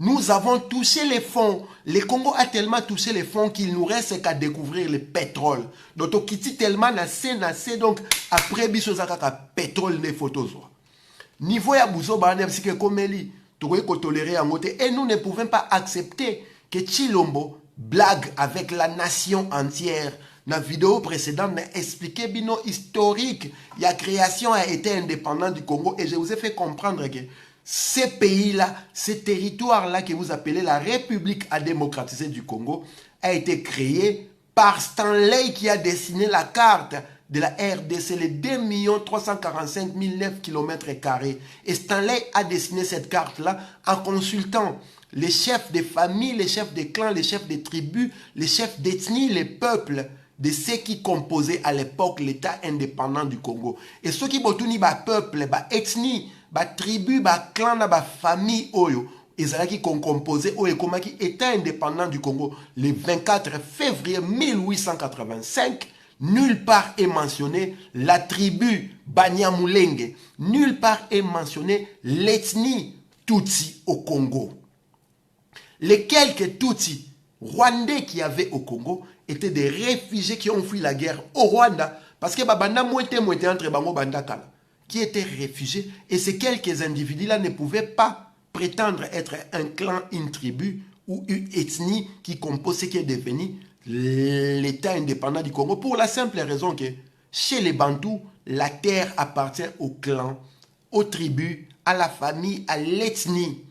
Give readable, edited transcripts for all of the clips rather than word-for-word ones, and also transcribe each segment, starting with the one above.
Nous avons touché les fonds. Le Congo a tellement touché les fonds qu'il nous reste qu'à découvrir le pétrole. Donc, on quitte tellement nassé. Donc, après, biso zakaka pétrole ne photos. Niveau ya bouzo bane parce comme eli, tu tolérer en côté. Et nous ne pouvons pas accepter que Chilombo blague avec la nation entière. Dans la vidéo précédente, mais expliqué bino historique. La création a été indépendante du Congo et je vous ai fait comprendre que ces pays-là, ces territoires-là que vous appelez la République à démocratiser du Congo, a été créé par Stanley qui a dessiné la carte de la RDC, les 2 345 009 km². Et Stanley a dessiné cette carte-là en consultant les chefs des familles, les chefs des clans, les chefs des tribus, les chefs d'ethnie, les peuples de ceux qui composaient à l'époque l'État indépendant du Congo. Et ceux qui botouni ba peuple, ba ethnie, ba tribu, ba clan, ba famille oyo, ils qui composé oyo comme qui État indépendant du Congo le 24 février 1885. Nulle part est mentionné la tribu Banyamulenge. Nulle part est mentionné l'ethnie Tutsi au Congo. Les quelques Tutsis rwandais qui avaient au Congo étaient des réfugiés qui ont fui la guerre au Rwanda parce que babanda moite entre bango bandakala qui étaient réfugiés et ces quelques individus-là ne pouvaient pas prétendre être un clan, une tribu ou une ethnie qui compose ce qui est devenu l'État indépendant du Congo pour la simple raison que chez les Bantous, la terre appartient au clan, aux tribus, à la famille, à l'ethnie.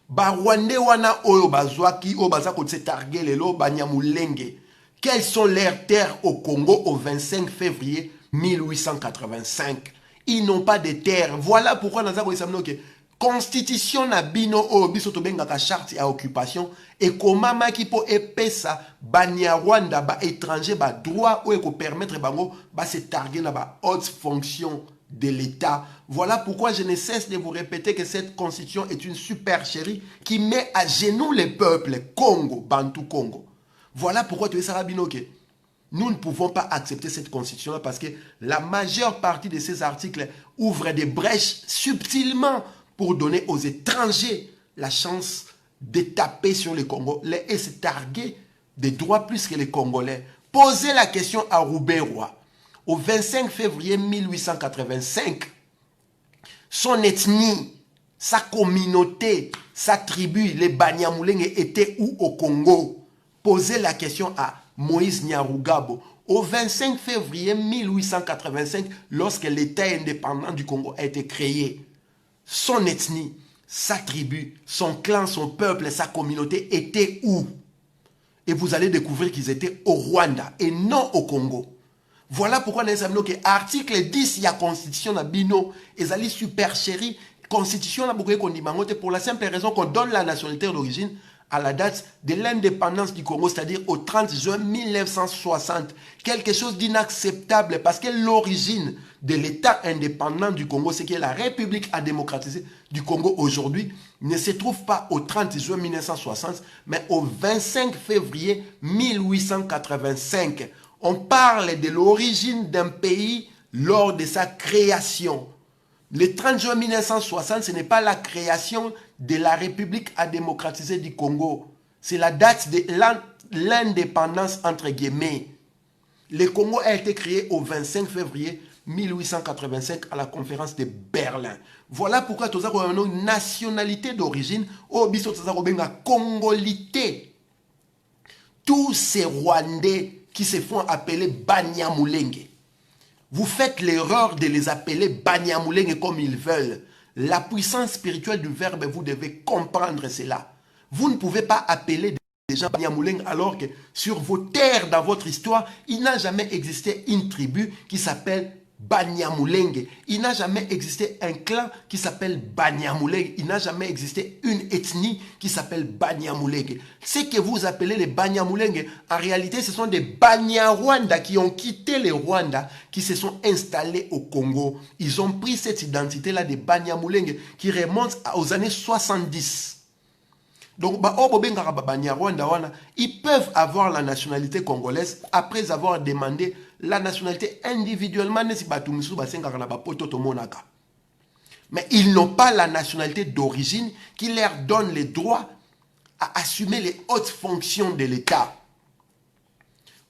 Barwande wana oyo bazwaki oyo baza kotse targe lelo Banyamulenge. Quelles sont leurs terres au Congo au 25 février 1885? Ils n'ont pas de terres. Voilà pourquoi nous avons dit que constitution na bino oyo biso tobengaka charte à occupation et komama ki po epesa Banyarwanda ba étranger ba droit oyo ko permettre bango ba se targuer na ba haute fonction de l'État. Voilà pourquoi je ne cesse de vous répéter que cette constitution est une supercherie qui met à genoux les peuples Congo, Bantu Congo. Voilà pourquoi tu es Sarabinoke. Nous ne pouvons pas accepter cette constitution-là parce que la majeure partie de ces articles ouvrent des brèches subtilement pour donner aux étrangers la chance de taper sur les Congolais et se targuer des droits plus que les Congolais. Posez la question à Roubaix-Roi. Au 25 février 1885, son ethnie, sa communauté, sa tribu, les Banyamulenge étaient où au Congo? Posez la question à Moïse Nyarugabo. Au 25 février 1885, lorsque l'État indépendant du Congo a été créé, son ethnie, sa tribu, son clan, son peuple, sa communauté étaient où? Et vous allez découvrir qu'ils étaient au Rwanda et non au Congo. Voilà pourquoi nous avons que l'article 10 il y a constitution na bino ezali supercherie constitution na beaucoup qu'on dit pour la simple raison qu'on donne la nationalité d'origine à la date de l'indépendance du Congo, c'est-à-dire au 30 juin 1960. Quelque chose d'inacceptable parce que l'origine de l'État indépendant du Congo, c'est que la République à démocratiser du Congo aujourd'hui, ne se trouve pas au 30 juin 1960, mais au 25 février 1885. On parle de l'origine d'un pays lors de sa création. Le 30 juin 1960, ce n'est pas la création de la République à démocratiser du Congo. C'est la date de l'indépendance entre guillemets. Le Congo a été créé au 25 février 1885 à la conférence de Berlin. Voilà pourquoi nous avons une nationalité d'origine, au biso nous avons une congolité. Tous ces Rwandais qui se font appeler Banyamulenge, vous faites l'erreur de les appeler Banyamulenge comme ils veulent. La puissance spirituelle du verbe, vous devez comprendre cela. Vous ne pouvez pas appeler des gens Banyamulenge alors que sur vos terres, dans votre histoire, il n'a jamais existé une tribu qui s'appelle Banyamulenge. Il n'a jamais existé un clan qui s'appelle Banyamulenge. Il n'a jamais existé une ethnie qui s'appelle Banyamulenge. Ce que vous appelez les Banyamulenge, en réalité, ce sont des Banyarwanda qui ont quitté le Rwanda, qui se sont installés au Congo. Ils ont pris cette identité-là des Banyamulenge qui remonte aux années 70. Donc, ils peuvent avoir la nationalité congolaise après avoir demandé la nationalité individuellement. Mais ils n'ont pas la nationalité d'origine qui leur donne les droits à assumer les hautes fonctions de l'État.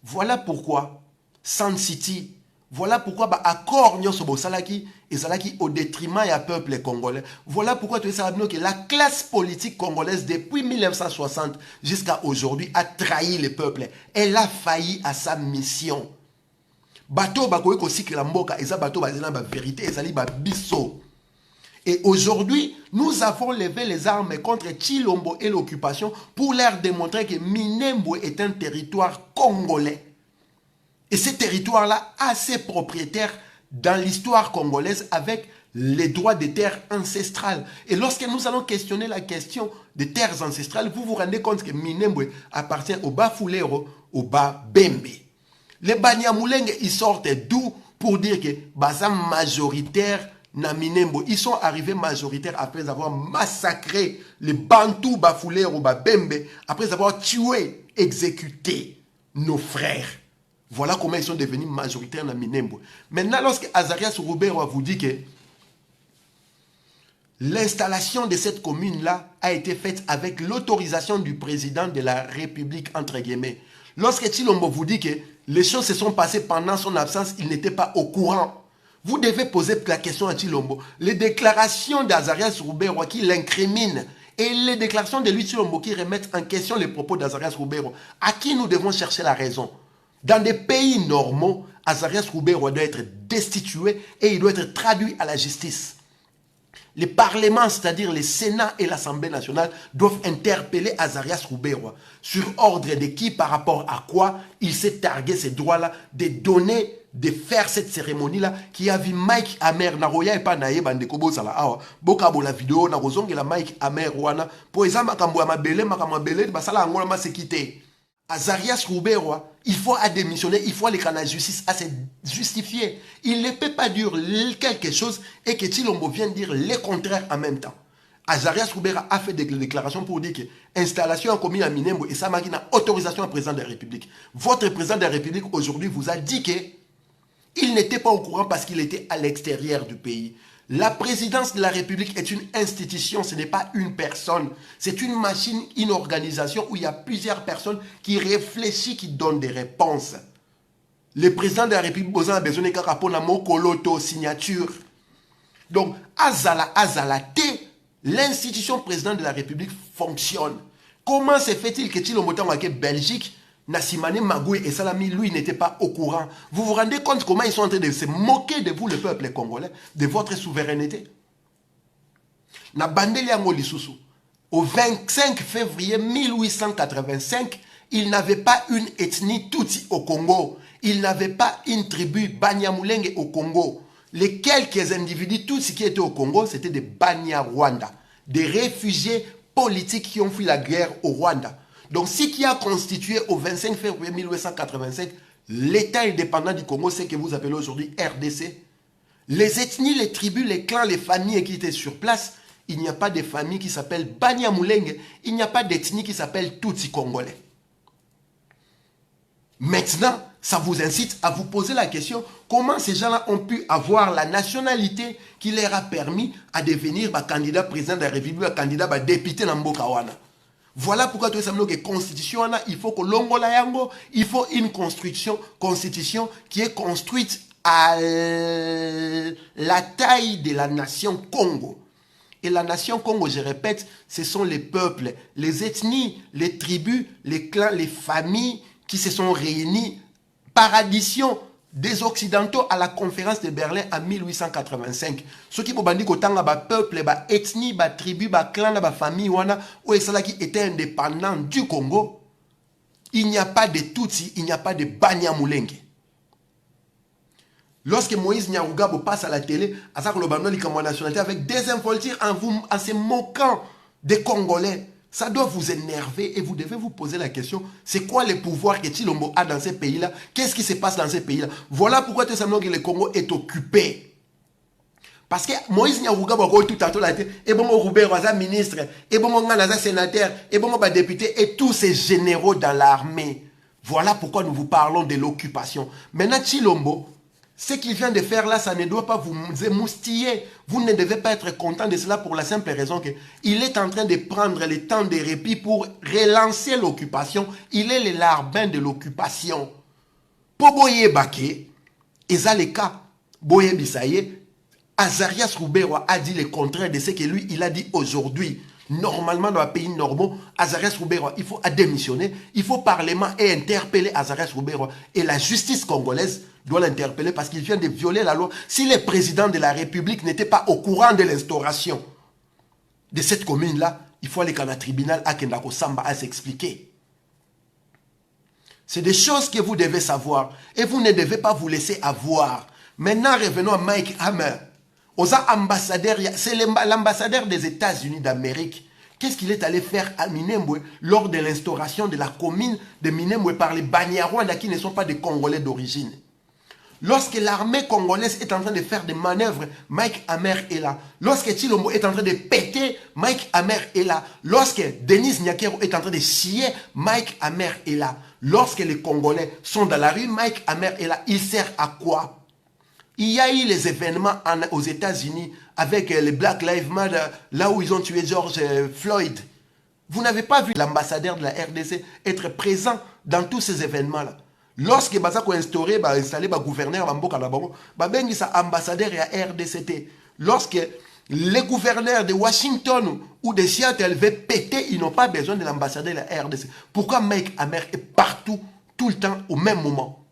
Voilà pourquoi Sun City, voilà pourquoi accord nyonso bosalaki ezalaki au détriment du peuple congolais. Voilà pourquoi tu sais que la classe politique congolaise depuis 1960 jusqu'à aujourd'hui a trahi le peuple. Elle a failli à sa mission. Bato bakoye ko sikela mboka eza bato bazina ba vérité ezali ba biso. Et aujourd'hui, nous avons levé les armes contre Tshilombo et l'occupation pour leur démontrer que Minembwe est un territoire congolais. Et ce territoire-là a ses propriétaires dans l'histoire congolaise avec les droits des terres ancestrales. Et lorsque nous allons questionner la question des terres ancestrales, vous vous rendez compte que Minembwe appartient au Bafulero, au Babembe. Les Banyamulenge, ils sortent d'où pour dire que Baza majoritaire na Minembwe. Ils sont arrivés majoritaires après avoir massacré les Bantous Bafulero, Babembe, après avoir tué, exécuté nos frères. Voilà comment ils sont devenus majoritaires dans Minembwe. Maintenant, lorsque Azarias Roubero vous dit que l'installation de cette commune-là a été faite avec l'autorisation du président de la République, entre guillemets. Lorsque Tshilombo vous dit que les choses se sont passées pendant son absence, il n'était pas au courant. Vous devez poser la question à Tshilombo. Les déclarations d'Azarias Roubero qui l'incriminent et les déclarations de lui Tshilombo qui remettent en question les propos d'Azarias Roubero, à qui nous devons chercher la raison? Dans des pays normaux, Azarias Roubero doit être destitué et il doit être traduit à la justice. Les parlements, c'est-à-dire le Sénat et l'Assemblée nationale, doivent interpeller Azarias Roubero sur ordre de qui, par rapport à quoi il s'est targué ces droits-là, de donner, de faire cette cérémonie-là, qui a vu Mike Amer, Naroya et pas Naye Bandekobo Sala, Bokabo la vidéo, Narozong et la Mike Amer, Wana, pour exemple, Makamabele, Basala Angola ma se quitter. Azarias Roubero, il faut démissionner, il faut aller à la justice à se justifier. Il ne peut pas dire quelque chose et que Tshilombo vient dire le contraire en même temps. Azarias Roubero a fait des déclarations pour dire que l'installation en commune à Minembwe et ça m'a dit autorisation au président de la République. Votre président de la République aujourd'hui vous a dit qu'il n'était pas au courant parce qu'il était à l'extérieur du pays. La présidence de la République est une institution, ce n'est pas une personne. C'est une machine, une organisation où il y a plusieurs personnes qui réfléchissent, qui donnent des réponses. Le président de la République a besoin de Kakapona Mokoloto, signature. Donc, Azala T, l'institution président de la République fonctionne. Comment se fait-il que Tshilombo Tamwake Belgique, Nassimane Magoué et Salami, lui, n'était pas au courant? Vous vous rendez compte comment ils sont en train de se moquer de vous, le peuple congolais, de votre souveraineté? Na bandeli yango lisusu. Au 25 février 1885, il n'avait pas une ethnie Tutsi au Congo. Il n'avait pas une tribu Banyamulenge au Congo. Les quelques individus Tutsi qui étaient au Congo, c'était des Banyarwanda, des réfugiés politiques qui ont fui la guerre au Rwanda. Donc, ce qui a constitué au 25 février 1885 l'État indépendant du Congo, c'est que vous appelez aujourd'hui RDC. Les ethnies, les tribus, les clans, les familles qui étaient sur place, il n'y a pas de famille qui s'appelle Banyamulenge, il n'y a pas d'ethnie qui s'appelle Tutsi Congolais. Maintenant, ça vous incite à vous poser la question, comment ces gens-là ont pu avoir la nationalité qui leur a permis à devenir candidat président de la République, candidat député dans Mbokawana. Voilà pourquoi tout ça que constitution il faut que l'ongola yango, il faut une constitution qui est construite à la taille de la nation Congo. Et la nation Congo, je répète, ce sont les peuples, les ethnies, les tribus, les clans, les familles qui se sont réunis par addition des Occidentaux à la conférence de Berlin en 1885. Ce qui dit que les peuples, les ethnies, les tribus, les clans, les familles, qui étaient indépendants du Congo, il n'y a pas de Tutsi, il n'y a pas de Banyamulenge. Lorsque Moïse Nyarugabo passe à la télé, à sa nationalité avec des involtures en se moquant des Congolais, ça doit vous énerver et vous devez vous poser la question, c'est quoi le pouvoir que Tshilombo a dans ces pays-là? Qu'est-ce qui se passe dans ces pays-là? Voilà pourquoi tout simplement que le Congo est occupé. Parce que Moïse Nyarugabo a tout à l'heure, et bon, Roubero a ministre, et bon, sénateur, et bon, député, et tous ces généraux dans l'armée. Voilà pourquoi nous vous parlons de l'occupation. Maintenant, Tshilombo, Ce qu'il vient de faire là, ça ne doit pas vous émoustiller. Vous ne devez pas être content de cela pour la simple raison qu'il est en train de prendre le temps de répit pour relancer l'occupation. Il est le larbin de l'occupation. Pour Boye Baké, et ça le cas, Boye Bissaye, Azarias Rouberoa a dit le contraire de ce que lui, il a dit aujourd'hui. Normalement, dans un pays normaux, Azarias Rouberoa, il faut démissionner, il faut parlement et interpeller Azarias Rouberoa. Et la justice congolaise doit l'interpeller parce qu'il vient de violer la loi. Si le président de la République n'était pas au courant de l'instauration de cette commune-là, il faut aller dans le tribunal à Kendako Samba à s'expliquer. C'est des choses que vous devez savoir et vous ne devez pas vous laisser avoir. Maintenant, revenons à Mike Hammer. C'est l'ambassadeur des États-Unis d'Amérique. Qu'est-ce qu'il est allé faire à Minembwe lors de l'instauration de la commune de Minembwe par les Banyarwanda qui ne sont pas des Congolais d'origine? Lorsque l'armée congolaise est en train de faire des manœuvres, Mike Hammer est là. Lorsque Chilombo est en train de péter, Mike Hammer est là. Lorsque Denis Nyakero est en train de scier, Mike Hammer est là. Lorsque les Congolais sont dans la rue, Mike Hammer est là. Il sert à quoi? Il y a eu les événements aux États-Unis avec les Black Lives Matter, là où ils ont tué George Floyd. Vous n'avez pas vu l'ambassadeur de la RDC être présent dans tous ces événements-là. Lorsque Bazako instauré, installé le gouverneur, ambassadeur et RDCT, lorsque les gouverneurs de Washington ou de Seattle veulent péter, ils n'ont pas besoin de l'ambassadeur de la RDC. Pourquoi Mike Hammer est partout, tout le temps, au même moment?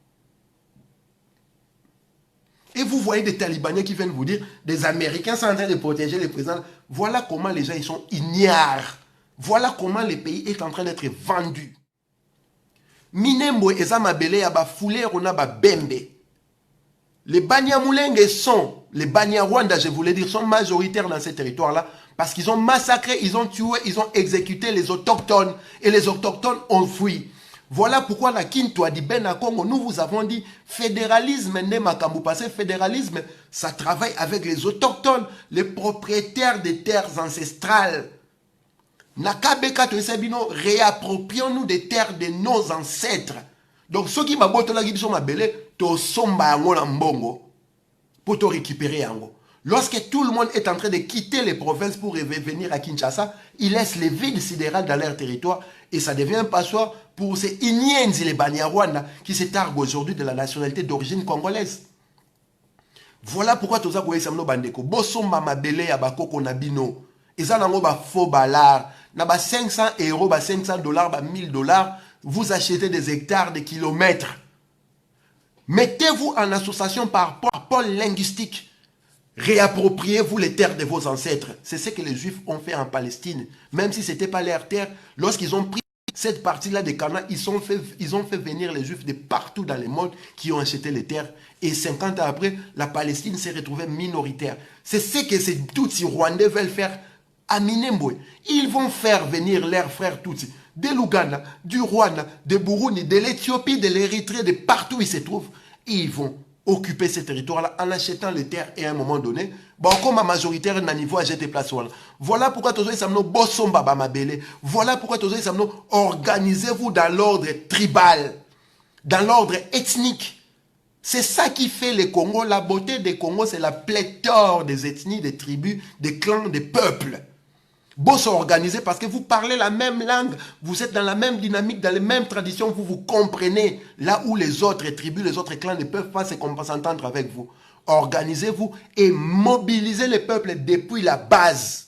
Et vous voyez des talibaniens qui viennent vous dire, des Américains sont en train de protéger les présidents. Voilà comment les gens ils sont ignares. Voilà comment le pays est en train d'être vendu. Minembwe eza mabele ya ba foulé rona ba bembe. Les Banyamulenge sont, les Banyarwanda, je voulais dire, sont majoritaires dans ces territoires-là parce qu'ils ont massacré, ils ont tué, ils ont exécuté les autochtones et les autochtones ont fui. Voilà pourquoi la Kintoa dit Ben à Congo, nous vous avons dit fédéralisme n'est makambu parce que fédéralisme, ça travaille avec les autochtones, les propriétaires des terres ancestrales. Nakabeka to sabino, réapproprions-nous des terres de nos ancêtres. Donc ceux qui m'abotent la guide sont ma belle, to somba yango na mbongo pour te récupérer yango. Lorsque tout le monde est en train de quitter les provinces pour venir à Kinshasa, ils laissent les villes sidérales dans leur territoire et ça devient un passoire pour ces Inyenzi, les Banyarwanda, qui se targuent aujourd'hui de la nationalité d'origine congolaise. Voilà pourquoi tous les gens bandeko bosomba mabele ya bakoko na bino. Eza nango ba faux balard. Na ba 500 euros, ba 500 dollars, ba 1000 dollars, vous achetez des hectares de kilomètres. Mettez-vous en association par pôle linguistique. Réappropriez-vous les terres de vos ancêtres. C'est ce que les Juifs ont fait en Palestine. Même si ce n'était pas leur terre, lorsqu'ils ont pris cette partie-là de Canaan, ils ont fait venir les Juifs de partout dans le monde qui ont acheté les terres. Et 50 ans après, la Palestine s'est retrouvée minoritaire. C'est ce que ces Tutsis rwandais veulent faire à Minembwe. Ils vont faire venir leurs frères Tutsis de l'Ouganda, du Rwanda, de Burundi, de l'Éthiopie, de l'Érythrée, de partout où ils se trouvent. Et ils vont occuper ces territoires-là en achetant les terres et à un moment donné, bon, comme majoritaire n'a niveau à jeter place. Voilà pourquoi tous les samno bossomba bamabele. Voilà pourquoi tous les samno organisez-vous dans l'ordre tribal, dans l'ordre ethnique. C'est ça qui fait le Congo. La beauté des Congo, c'est la pléthore des ethnies, des tribus, des clans, des peuples. Beau s'organiser parce que vous parlez la même langue, vous êtes dans la même dynamique, dans les mêmes traditions, vous vous comprenez là où les autres tribus, les autres clans ne peuvent pas s'entendre avec vous. Organisez-vous et mobilisez les peuples depuis la base.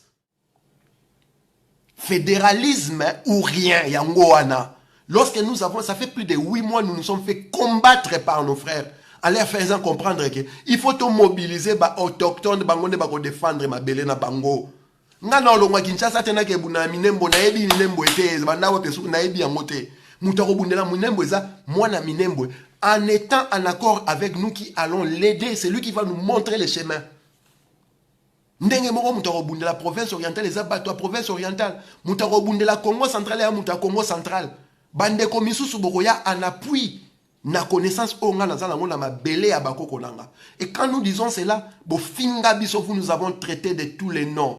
Fédéralisme ou rien, yangoana. Lorsque nous avons, ça fait plus de 8 mois, nous nous sommes fait combattre par nos frères. En leur faisant comprendre qu'il faut tout mobiliser les autochtones pour défendre ma belle na bango. Ngana olongwa Kinshasa tena ke buna Minembo na yebi Minembo ete bandawo pesu na yebi yangote mutako bundela Minembo eza mwana Minembo en étant en accord avec nous qui allons l'aider, c'est lui qui va nous montrer le chemin. Ndenge moko mutako bundela province orientale eza bato province orientale mutako bundela Congo central ya mutako Congo central bande ko misusu bokoya en appui na connaissance onga na zala ngona mabele ya bakoko nanga. Et quand nous disons cela, bo finga biso vous nous avons traité de tous les noms.